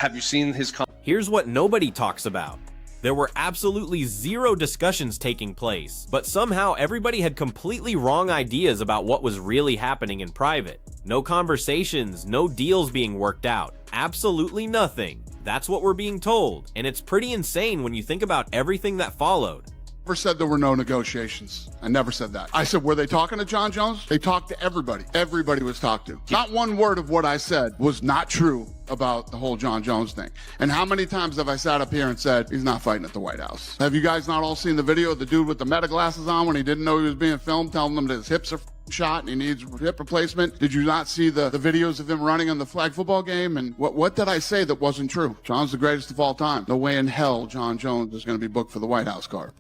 Have you seen his Here's what nobody talks about. There were absolutely zero discussions taking place, but somehow everybody had completely wrong ideas about what was really happening in private. No conversations, no deals being worked out, absolutely nothing. That's what we're being told, and it's pretty insane when you think about everything that followed. Never said there were no negotiations. I never said that. I said, were they talking to Jon Jones? They talked to everybody. Everybody was talked to. Not one word of what I said was not true about the whole Jon Jones thing. And how many times have I sat up here and said, he's not fighting at the White House? Have you guys not all seen the video of the dude with the meta glasses on when he didn't know he was being filmed, telling them that his hips are shot and he needs hip replacement? Did you not see the videos of him running on the flag football game? And what did I say that wasn't true? Jon's the greatest of all time. No way in hell Jon Jones is going to be booked for the White House card.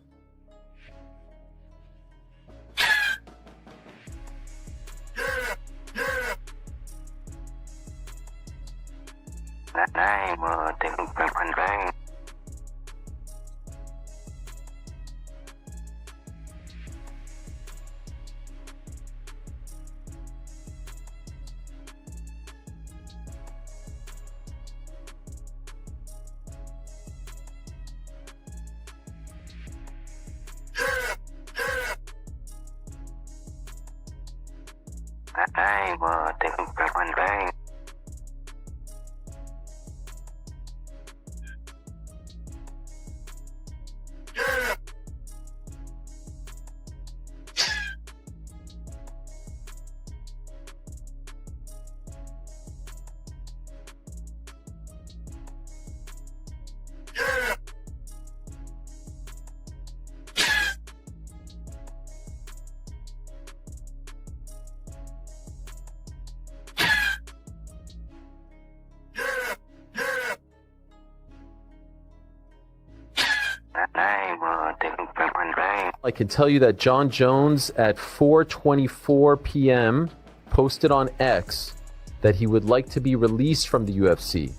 I can tell you that Jon Jones at 4:24 p.m. posted on X that he would like to be released from the UFC.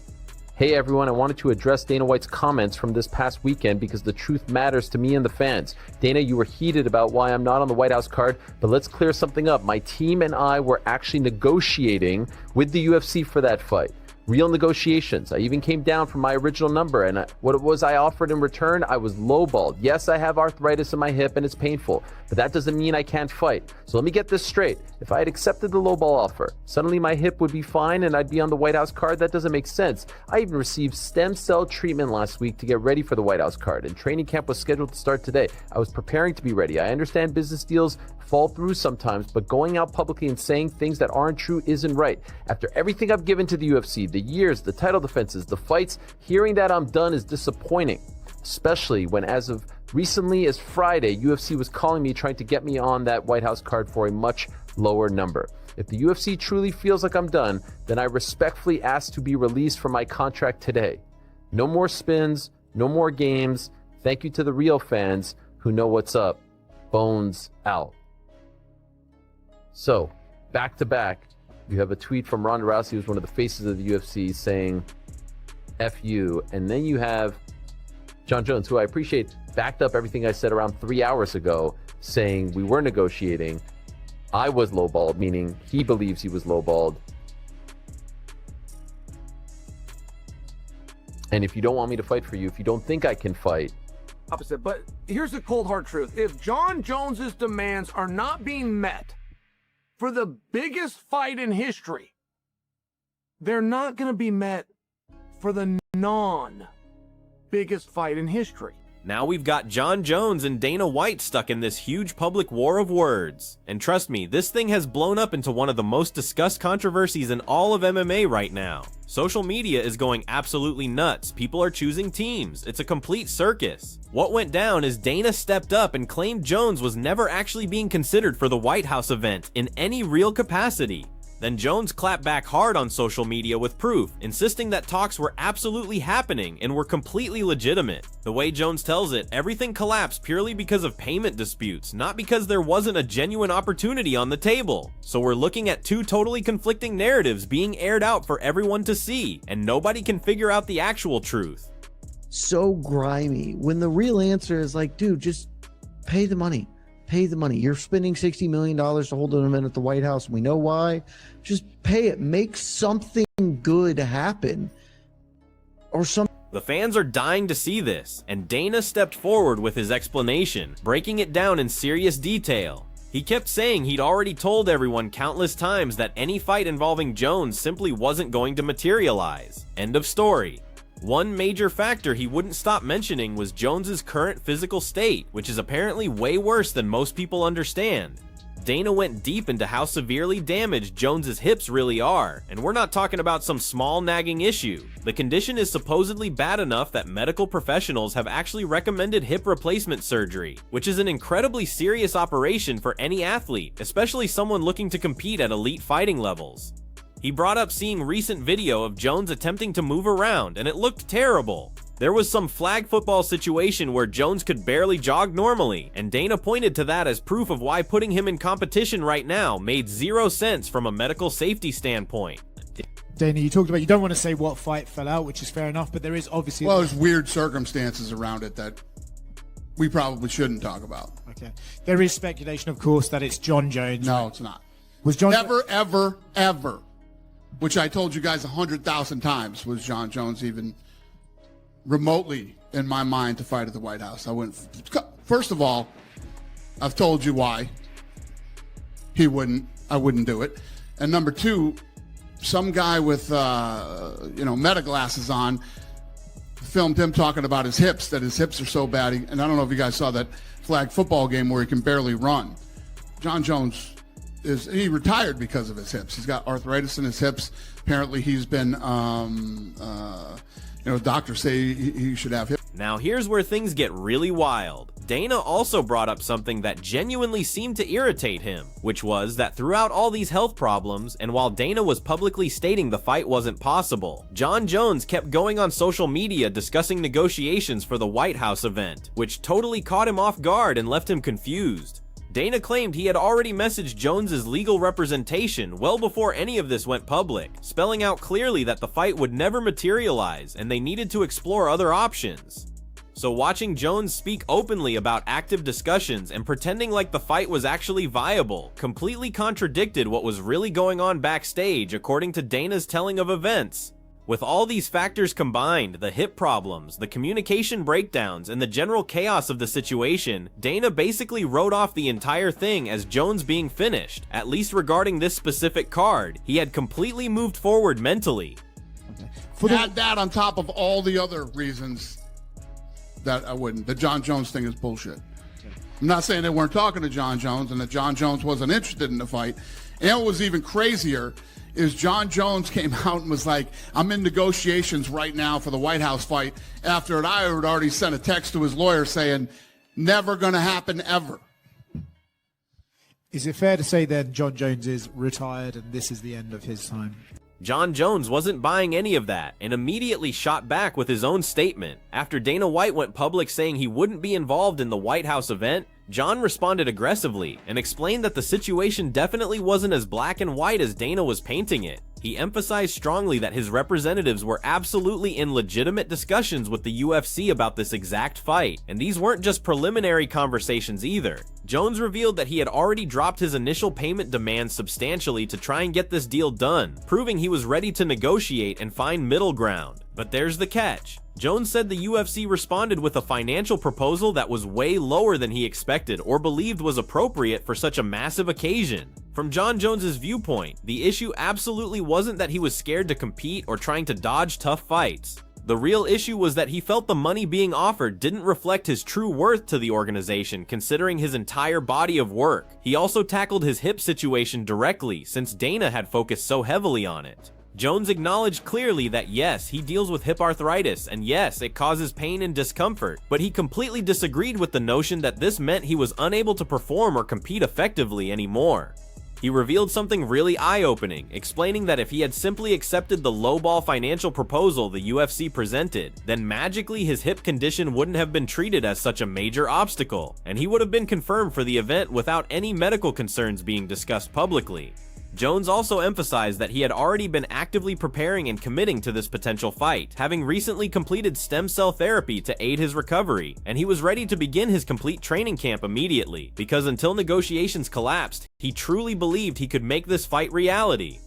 Hey everyone, I wanted to address Dana White's comments from this past weekend because the truth matters to me and the fans. Dana, you were heated about why I'm not on the White House card, but let's clear something up. My team and I were actually negotiating with the UFC for that fight. Real negotiations. I even came down from my original number, and what was I offered in return? I was lowballed. Yes, I have arthritis in my hip and it's painful, but that doesn't mean I can't fight. So let me get this straight. If I had accepted the lowball offer, suddenly my hip would be fine and I'd be on the White House card. That doesn't make sense. I even received stem cell treatment last week to get ready for the White House card, and training camp was scheduled to start today. I was preparing to be ready. I understand business deals fall through sometimes, but going out publicly and saying things that aren't true isn't right. After everything I've given to the UFC, the years, the title defenses, the fights, hearing that I'm done is disappointing, especially when, as of recently as Friday, UFC was calling me trying to get me on that White House card for a much lower number. If the UFC truly feels like I'm done, then I respectfully ask to be released from my contract today. No more spins, no more games. Thank you to the real fans who know what's up. Bones out. So, back to back, you have a tweet from Ronda Rousey, who's one of the faces of the UFC, saying, F you. And then you have Jon Jones, who I appreciate, backed up everything I said around 3 hours ago, saying we were negotiating. I was lowballed, meaning he believes he was lowballed. And if you don't want me to fight for you, if you don't think I can fight. Opposite. But here's the cold hard truth. If Jon Jones's demands are not being met for the biggest fight in history, they're not going to be met for the non-biggest fight in history. Now we've got Jon Jones and Dana White stuck in this huge public war of words. And trust me, this thing has blown up into one of the most discussed controversies in all of MMA right now. Social media is going absolutely nuts. People are choosing teams. It's a complete circus. What went down is Dana stepped up and claimed Jones was never actually being considered for the White House event in any real capacity. Then Jones clapped back hard on social media with proof, insisting that talks were absolutely happening and were completely legitimate. The way Jones tells it, everything collapsed purely because of payment disputes, not because there wasn't a genuine opportunity on the table. So we're looking at two totally conflicting narratives being aired out for everyone to see, and nobody can figure out the actual truth. So grimy, when the real answer is like, dude, just pay the money. Pay the money. You're spending $60 million to hold an event at the White House. We know why. Just pay it. Make something good happen. or some. The fans are dying to see this, and Dana stepped forward with his explanation, breaking it down in serious detail. He kept saying he'd already told everyone countless times that any fight involving Jones simply wasn't going to materialize. End of story. One major factor he wouldn't stop mentioning was Jones's current physical state, which is apparently way worse than most people understand. Dana went deep into how severely damaged Jones's hips really are, and we're not talking about some small nagging issue. The condition is supposedly bad enough that medical professionals have actually recommended hip replacement surgery, which is an incredibly serious operation for any athlete, especially someone looking to compete at elite fighting levels. He brought up seeing recent video of Jones attempting to move around, and it looked terrible. There was some flag football situation where Jones could barely jog normally, and Dana pointed to that as proof of why putting him in competition right now made zero sense from a medical safety standpoint. Dana, you talked about you don't want to say what fight fell out, which is fair enough, but there is obviously... Well, there's weird circumstances around it that we probably shouldn't talk about. Okay. There is speculation, of course, that it's Jon Jones. No, it's not. Was Jon... Ever, which I told you guys 100,000 times, was Jon Jones even remotely in my mind to fight at the White House. I wouldn't. First of all, I've told you why I wouldn't do it. And number two, some guy with meta glasses on filmed him talking about his hips, that his hips are so bad. And I don't know if you guys saw that flag football game where he can barely run. Jon Jones he retired because of his hips. He's got arthritis in his hips. Apparently he's been doctors say he should have hip. Now here's where things get really wild. Dana also brought up something that genuinely seemed to irritate him, which was that throughout all these health problems, and while Dana was publicly stating the fight wasn't possible, Jon Jones kept going on social media discussing negotiations for the White House event, which totally caught him off guard and left him confused. Dana claimed he had already messaged Jones's legal representation well before any of this went public, spelling out clearly that the fight would never materialize and they needed to explore other options. So watching Jones speak openly about active discussions and pretending like the fight was actually viable completely contradicted what was really going on backstage according to Dana's telling of events. With all these factors combined, the hip problems, the communication breakdowns, and the general chaos of the situation, Dana basically wrote off the entire thing as Jones being finished, at least regarding this specific card. He had completely moved forward mentally. Add that on top of all the other reasons that I wouldn't. The Jon Jones thing is bullshit. I'm not saying they weren't talking to Jon Jones and that Jon Jones wasn't interested in the fight. And what was even crazier is Jon Jones came out and was like, I'm in negotiations right now for the White House fight, after I had already sent a text to his lawyer saying, never going to happen ever. Is it fair to say then Jon Jones is retired and this is the end of his time? Jon Jones wasn't buying any of that and immediately shot back with his own statement. After Dana White went public saying he wouldn't be involved in the White House event, Jon responded aggressively and explained that the situation definitely wasn't as black and white as Dana was painting it. He emphasized strongly that his representatives were absolutely in legitimate discussions with the UFC about this exact fight, and these weren't just preliminary conversations either. Jones revealed that he had already dropped his initial payment demands substantially to try and get this deal done, proving he was ready to negotiate and find middle ground. But there's the catch. Jones said the UFC responded with a financial proposal that was way lower than he expected or believed was appropriate for such a massive occasion. From Jon Jones's viewpoint, the issue absolutely wasn't that he was scared to compete or trying to dodge tough fights. The real issue was that he felt the money being offered didn't reflect his true worth to the organization considering his entire body of work. He also tackled his hip situation directly since Dana had focused so heavily on it. Jones acknowledged clearly that yes, he deals with hip arthritis, and yes, it causes pain and discomfort, but he completely disagreed with the notion that this meant he was unable to perform or compete effectively anymore. He revealed something really eye-opening, explaining that if he had simply accepted the lowball financial proposal the UFC presented, then magically his hip condition wouldn't have been treated as such a major obstacle, and he would have been confirmed for the event without any medical concerns being discussed publicly. Jones also emphasized that he had already been actively preparing and committing to this potential fight, having recently completed stem cell therapy to aid his recovery, and he was ready to begin his complete training camp immediately, because until negotiations collapsed, he truly believed he could make this fight reality.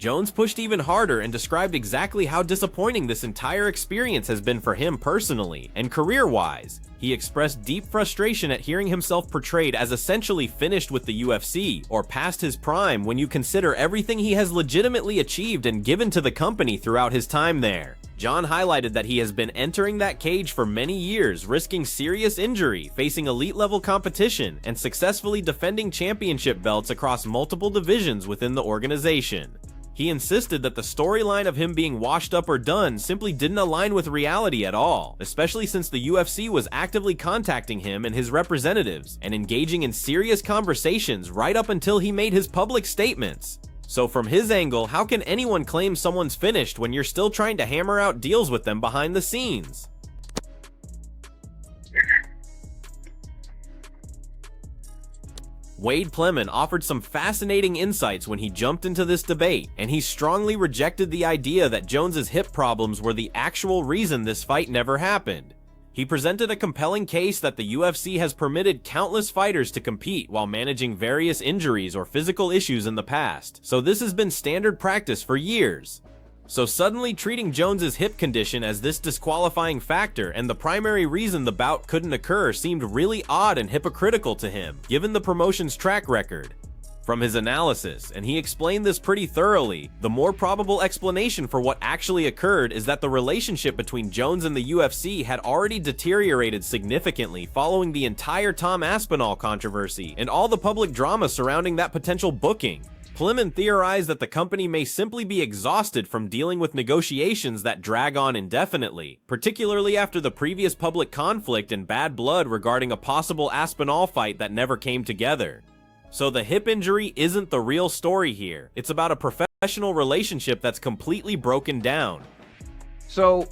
Jones pushed even harder and described exactly how disappointing this entire experience has been for him personally and career-wise. He expressed deep frustration at hearing himself portrayed as essentially finished with the UFC or past his prime when you consider everything he has legitimately achieved and given to the company throughout his time there. Jon highlighted that he has been entering that cage for many years, risking serious injury, facing elite-level competition, and successfully defending championship belts across multiple divisions within the organization. He insisted that the storyline of him being washed up or done simply didn't align with reality at all, especially since the UFC was actively contacting him and his representatives and engaging in serious conversations right up until he made his public statements. So from his angle, how can anyone claim someone's finished when you're still trying to hammer out deals with them behind the scenes? Wade Pleman offered some fascinating insights when he jumped into this debate, and he strongly rejected the idea that Jones's hip problems were the actual reason this fight never happened. He presented a compelling case that the UFC has permitted countless fighters to compete while managing various injuries or physical issues in the past, so this has been standard practice for years. So suddenly treating Jones's hip condition as this disqualifying factor and the primary reason the bout couldn't occur seemed really odd and hypocritical to him, given the promotion's track record. From his analysis, and he explained this pretty thoroughly, the more probable explanation for what actually occurred is that the relationship between Jones and the UFC had already deteriorated significantly following the entire Tom Aspinall controversy and all the public drama surrounding that potential booking. Pleman theorized that the company may simply be exhausted from dealing with negotiations that drag on indefinitely, particularly after the previous public conflict and bad blood regarding a possible Aspinall fight that never came together. So the hip injury isn't the real story here. It's about a professional relationship that's completely broken down. So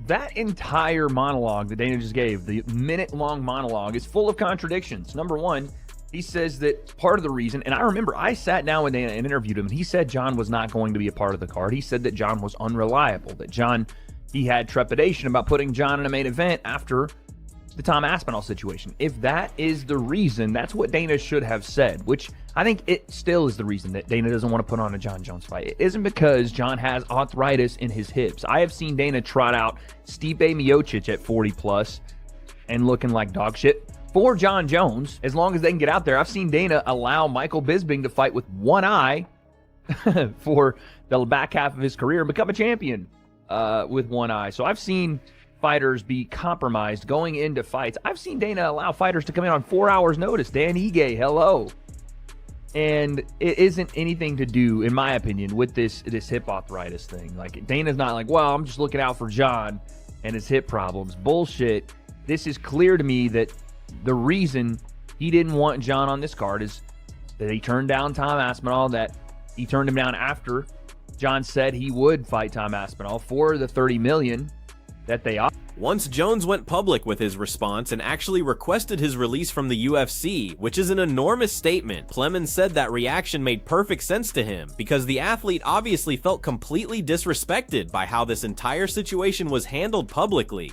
that entire monologue that Dana just gave, the minute-long monologue, is full of contradictions. Number one, he says that part of the reason, and I remember I sat down with Dana and interviewed him, and he said Jon was not going to be a part of the card. He said that Jon was unreliable, that he had trepidation about putting Jon in a main event after the Tom Aspinall situation. If that is the reason, that's what Dana should have said, which I think it still is the reason that Dana doesn't want to put on a Jon Jones fight. It isn't because Jon has arthritis in his hips. I have seen Dana trot out Stipe Miocic at 40 plus and looking like dog shit for Jon Jones, as long as they can get out there. I've seen Dana allow Michael Bisping to fight with one eye for the back half of his career and become a champion with one eye. So I've seen fighters be compromised going into fights. I've seen Dana allow fighters to come in on 4 hours notice. Dan Ige, hello. And it isn't anything to do, in my opinion, with this hip arthritis thing. Like, Dana's not like, well, I'm just looking out for Jon and his hip problems. Bullshit. This is clear to me that the reason he didn't want Jon on this card is that he turned down Tom Aspinall, that he turned him down after Jon said he would fight Tom Aspinall for the $30 million that they offered. Once Jones went public with his response and actually requested his release from the UFC, which is an enormous statement, Pleman said that reaction made perfect sense to him because the athlete obviously felt completely disrespected by how this entire situation was handled publicly.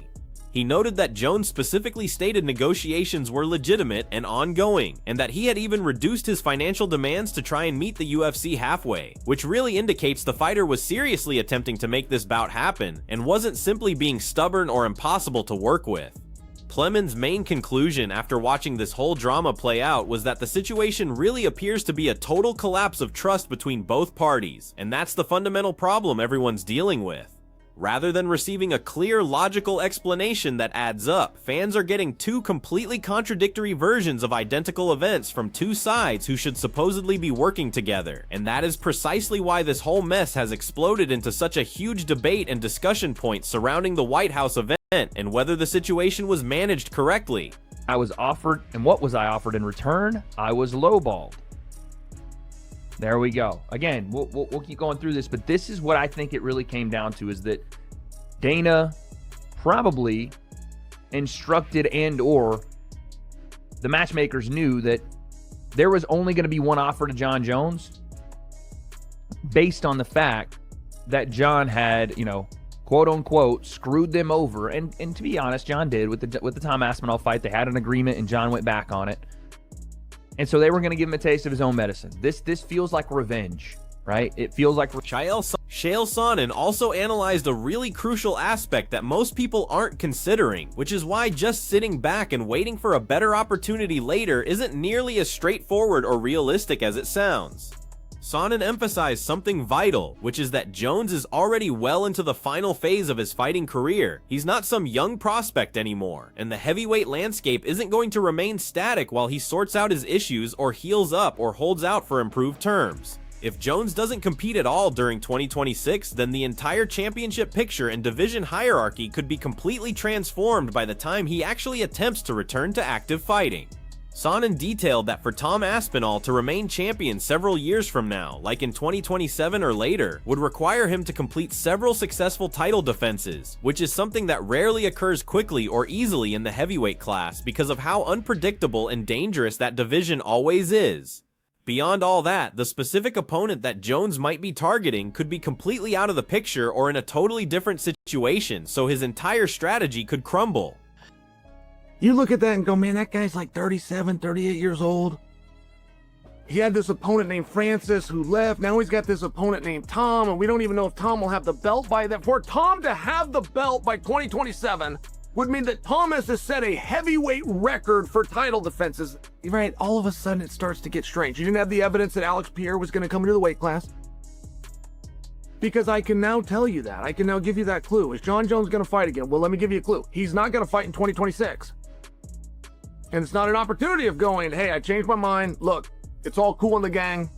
He noted that Jones specifically stated negotiations were legitimate and ongoing, and that he had even reduced his financial demands to try and meet the UFC halfway, which really indicates the fighter was seriously attempting to make this bout happen and wasn't simply being stubborn or impossible to work with. Pleman's main conclusion after watching this whole drama play out was that the situation really appears to be a total collapse of trust between both parties, and that's the fundamental problem everyone's dealing with. Rather than receiving a clear, logical explanation that adds up, fans are getting two completely contradictory versions of identical events from two sides who should supposedly be working together. And that is precisely why this whole mess has exploded into such a huge debate and discussion point surrounding the White House event and whether the situation was managed correctly. I was offered, and what was I offered in return? I was lowballed. There we go. Again, we'll keep going through this, but this is what I think it really came down to, is that Dana probably instructed and or the matchmakers knew that there was only going to be one offer to Jon Jones based on the fact that Jon had, quote unquote, screwed them over. And to be honest, Jon did with the Tom Aspinall fight. They had an agreement and Jon went back on it. And so they were going to give him a taste of his own medicine. This feels like revenge, right? It feels like Chael Sonnen also analyzed a really crucial aspect that most people aren't considering, which is why just sitting back and waiting for a better opportunity later isn't nearly as straightforward or realistic as it sounds. Sonnen emphasized something vital, which is that Jones is already well into the final phase of his fighting career. He's not some young prospect anymore, and the heavyweight landscape isn't going to remain static while he sorts out his issues or heals up or holds out for improved terms. If Jones doesn't compete at all during 2026, then the entire championship picture and division hierarchy could be completely transformed by the time he actually attempts to return to active fighting. Sonnen detailed that for Tom Aspinall to remain champion several years from now, like in 2027 or later, would require him to complete several successful title defenses, which is something that rarely occurs quickly or easily in the heavyweight class because of how unpredictable and dangerous that division always is. Beyond all that, the specific opponent that Jones might be targeting could be completely out of the picture or in a totally different situation, so his entire strategy could crumble. You look at that and go, man, that guy's like 37, 38 years old. He had this opponent named Francis who left. Now he's got this opponent named Tom, and we don't even know if Tom will have the belt by then. For Tom to have the belt by 2027 would mean that Tom has to set a heavyweight record for title defenses. Right, all of a sudden it starts to get strange. You didn't have the evidence that Alex Pierre was going to come into the weight class. Because I can now tell you that. I can now give you that clue. Is Jon Jones going to fight again? Well, let me give you a clue. He's not going to fight in 2026. And it's not an opportunity of going, hey, I changed my mind. Look, it's all cool in the gang.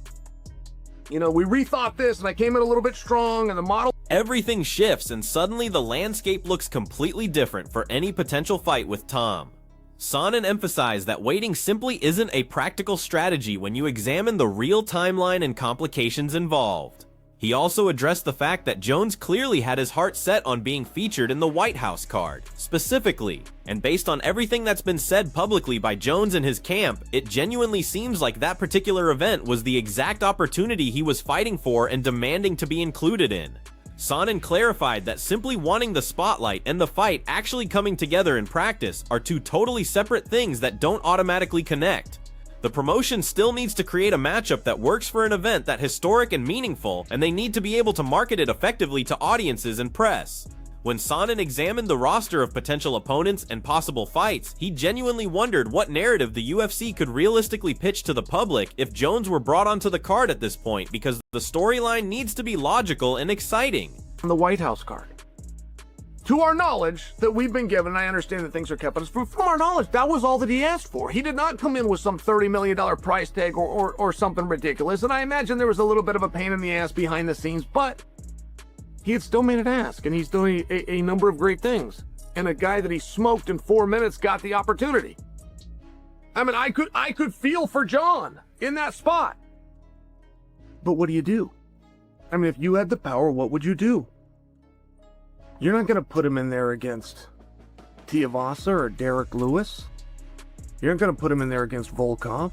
You know, we rethought this and I came in a little bit strong and the model. Everything shifts and suddenly the landscape looks completely different for any potential fight with Tom. Sonnen emphasized that waiting simply isn't a practical strategy when you examine the real timeline and complications involved. He also addressed the fact that Jones clearly had his heart set on being featured in the White House card, specifically, and based on everything that's been said publicly by Jones and his camp, it genuinely seems like that particular event was the exact opportunity he was fighting for and demanding to be included in. Sonnen clarified that simply wanting the spotlight and the fight actually coming together in practice are two totally separate things that don't automatically connect. The promotion still needs to create a matchup that works for an event that's historic and meaningful, and they need to be able to market it effectively to audiences and press. When Sonnen examined the roster of potential opponents and possible fights, he genuinely wondered what narrative the UFC could realistically pitch to the public if Jones were brought onto the card at this point, because the storyline needs to be logical and exciting. On the White House card. To our knowledge that we've been given, and I understand that things are kept, but from our knowledge, that was all that he asked for. He did not come in with some $30 million price tag or something ridiculous, and I imagine there was a little bit of a pain in the ass behind the scenes, but he had still made it ask, and he's doing a number of great things. And a guy that he smoked in 4 minutes got the opportunity. I mean, I could feel for Jon in that spot. But what do you do? I mean, if you had the power, what would you do? You're not going to put him in there against Tuivasa or Derek Lewis. You're not going to put him in there against Volkov.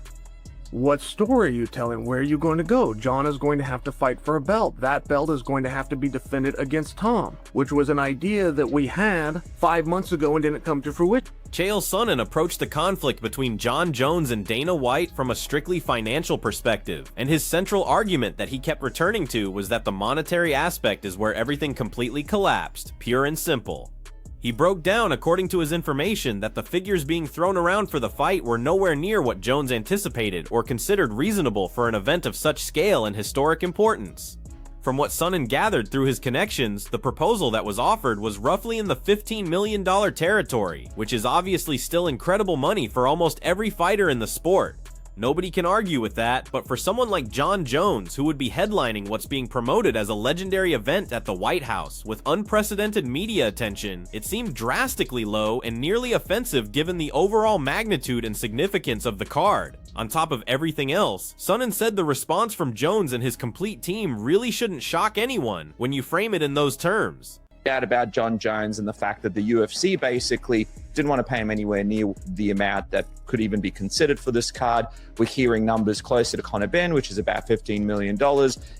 What story are you telling? Where are you going to go? Jon is going to have to fight for a belt. That belt is going to have to be defended against Tom, which was an idea that we had 5 months ago and didn't come to fruition. Chael Sonnen approached the conflict between Jon Jones and Dana White from a strictly financial perspective, and his central argument that he kept returning to was that the monetary aspect is where everything completely collapsed, pure and simple. He broke down, according to his information, that the figures being thrown around for the fight were nowhere near what Jones anticipated or considered reasonable for an event of such scale and historic importance. From what Sonnen gathered through his connections, the proposal that was offered was roughly in the $15 million territory, which is obviously still incredible money for almost every fighter in the sport. Nobody can argue with that, but for someone like Jon Jones, who would be headlining what's being promoted as a legendary event at the White House with unprecedented media attention, it seemed drastically low and nearly offensive given the overall magnitude and significance of the card. On top of everything else, Sonnen said the response from Jones and his complete team really shouldn't shock anyone when you frame it in those terms. About Jon Jones and the fact that the UFC basically didn't want to pay him anywhere near the amount that could even be considered for this card. We're hearing numbers closer to Conor Benn, which is about $15 million,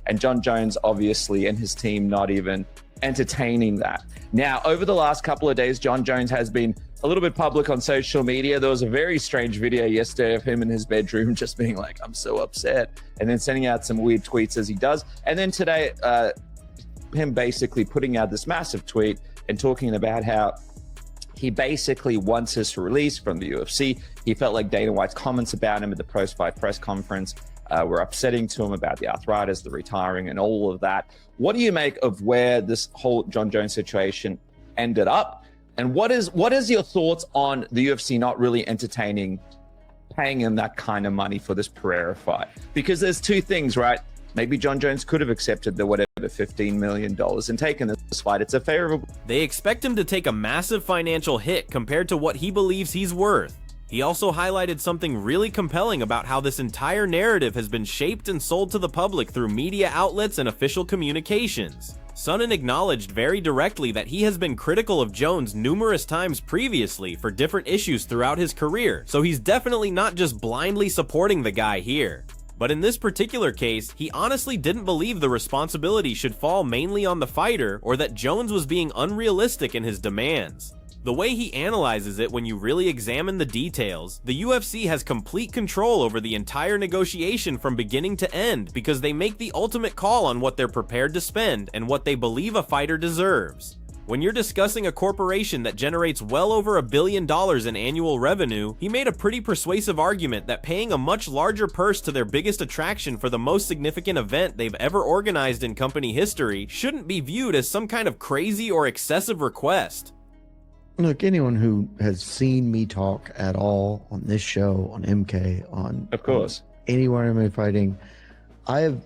and Jon Jones obviously and his team not even entertaining that. Now, over the last couple of days, Jon Jones has been a little bit public on social media. There was a very strange video yesterday of him in his bedroom just being like, I'm so upset, and then sending out some weird tweets as he does. And then today, him basically putting out this massive tweet and talking about how he basically wants his release from the UFC. He felt like Dana White's comments about him at the post-fight press conference were upsetting to him about the arthritis, the retiring, and all of that. What do you make of where this whole Jon Jones situation ended up? And what is your thoughts on the UFC not really entertaining paying him that kind of money for this Pereira fight? Because there's two things, right? Maybe Jon Jones could have accepted the whatever $15 million and taken this fight. It's a favorable. They expect him to take a massive financial hit compared to what he believes he's worth. He also highlighted something really compelling about how this entire narrative has been shaped and sold to the public through media outlets and official communications. Sonnen acknowledged very directly that he has been critical of Jones numerous times previously for different issues throughout his career, so he's definitely not just blindly supporting the guy here. But in this particular case, he honestly didn't believe the responsibility should fall mainly on the fighter or that Jones was being unrealistic in his demands. The way he analyzes it, when you really examine the details, the UFC has complete control over the entire negotiation from beginning to end because they make the ultimate call on what they're prepared to spend and what they believe a fighter deserves. When you're discussing a corporation that generates well over $1 billion in annual revenue, he made a pretty persuasive argument that paying a much larger purse to their biggest attraction for the most significant event they've ever organized in company history shouldn't be viewed as some kind of crazy or excessive request. Look, anyone who has seen me talk at all on this show, on MK, on Of course. anywhere I'm fighting, am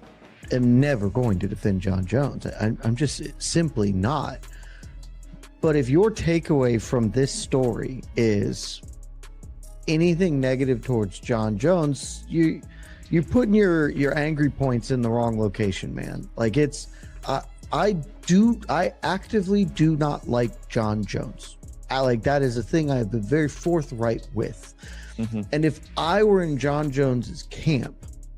never going to defend Jon Jones. I'm just simply not. But if your takeaway from this story is anything negative towards Jon Jones, you're putting your angry points in the wrong location, man. Like I actively do not like Jon Jones. That is a thing I have been very forthright with. Mm-hmm. And if I were in Jon Jones's camp,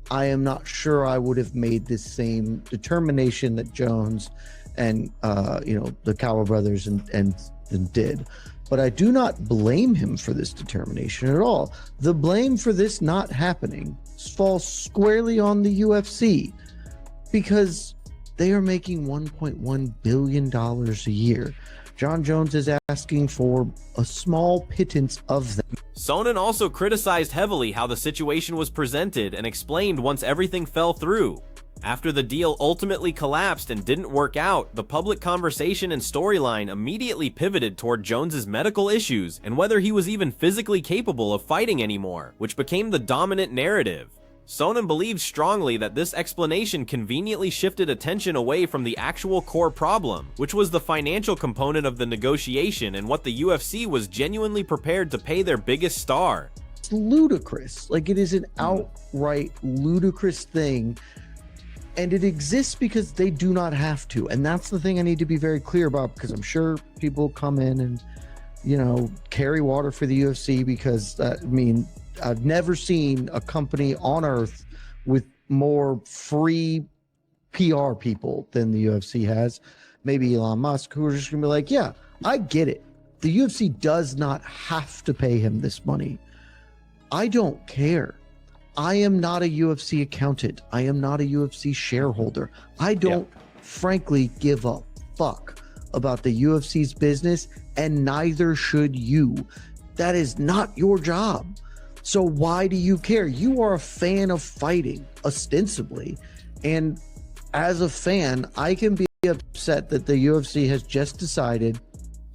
I am not sure I would have made this same determination that Jones and the Cowell brothers and did. But I do not blame him for this determination at all. The blame for this not happening falls squarely on the UFC because they are making $1.1 billion a year. Jon Jones is asking for a small pittance of them. Sonnen also criticized heavily how the situation was presented and explained once everything fell through. After the deal ultimately collapsed and didn't work out, the public conversation and storyline immediately pivoted toward Jones's medical issues and whether he was even physically capable of fighting anymore, which became the dominant narrative. Sonnen believed strongly that this explanation conveniently shifted attention away from the actual core problem, which was the financial component of the negotiation and what the UFC was genuinely prepared to pay their biggest star. It's ludicrous. Like, it is an outright ludicrous thing, and it exists because they do not have to. And that's the thing I need to be very clear about, because I'm sure people come in and, carry water for the UFC because, I've never seen a company on earth with more free PR people than the UFC has. Maybe Elon Musk, who are just gonna be like, yeah, I get it. The UFC does not have to pay him this money. I don't care. I am not a UFC accountant. I am not a UFC shareholder. I don't frankly give a fuck about the UFC's business, and neither should you. That is not your job. So why do you care? You are a fan of fighting, ostensibly. And as a fan, I can be upset that the UFC has just decided.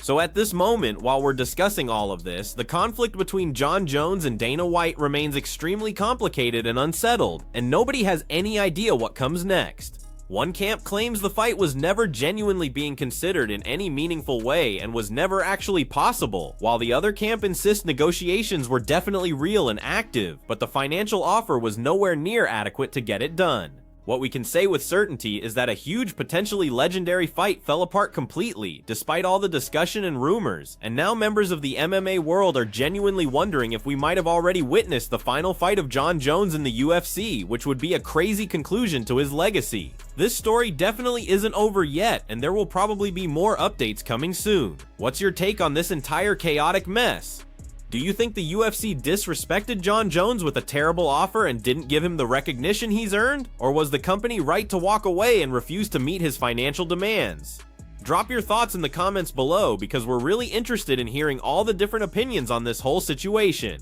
So at this moment, while we're discussing all of this, the conflict between Jon Jones and Dana White remains extremely complicated and unsettled, and nobody has any idea what comes next. One camp claims the fight was never genuinely being considered in any meaningful way and was never actually possible, while the other camp insists negotiations were definitely real and active, but the financial offer was nowhere near adequate to get it done. What we can say with certainty is that a huge, potentially legendary fight fell apart completely, despite all the discussion and rumors, and now members of the MMA world are genuinely wondering if we might have already witnessed the final fight of Jon Jones in the UFC, which would be a crazy conclusion to his legacy. This story definitely isn't over yet, and there will probably be more updates coming soon. What's your take on this entire chaotic mess? Do you think the UFC disrespected Jon Jones with a terrible offer and didn't give him the recognition he's earned? Or was the company right to walk away and refuse to meet his financial demands? Drop your thoughts in the comments below because we're really interested in hearing all the different opinions on this whole situation.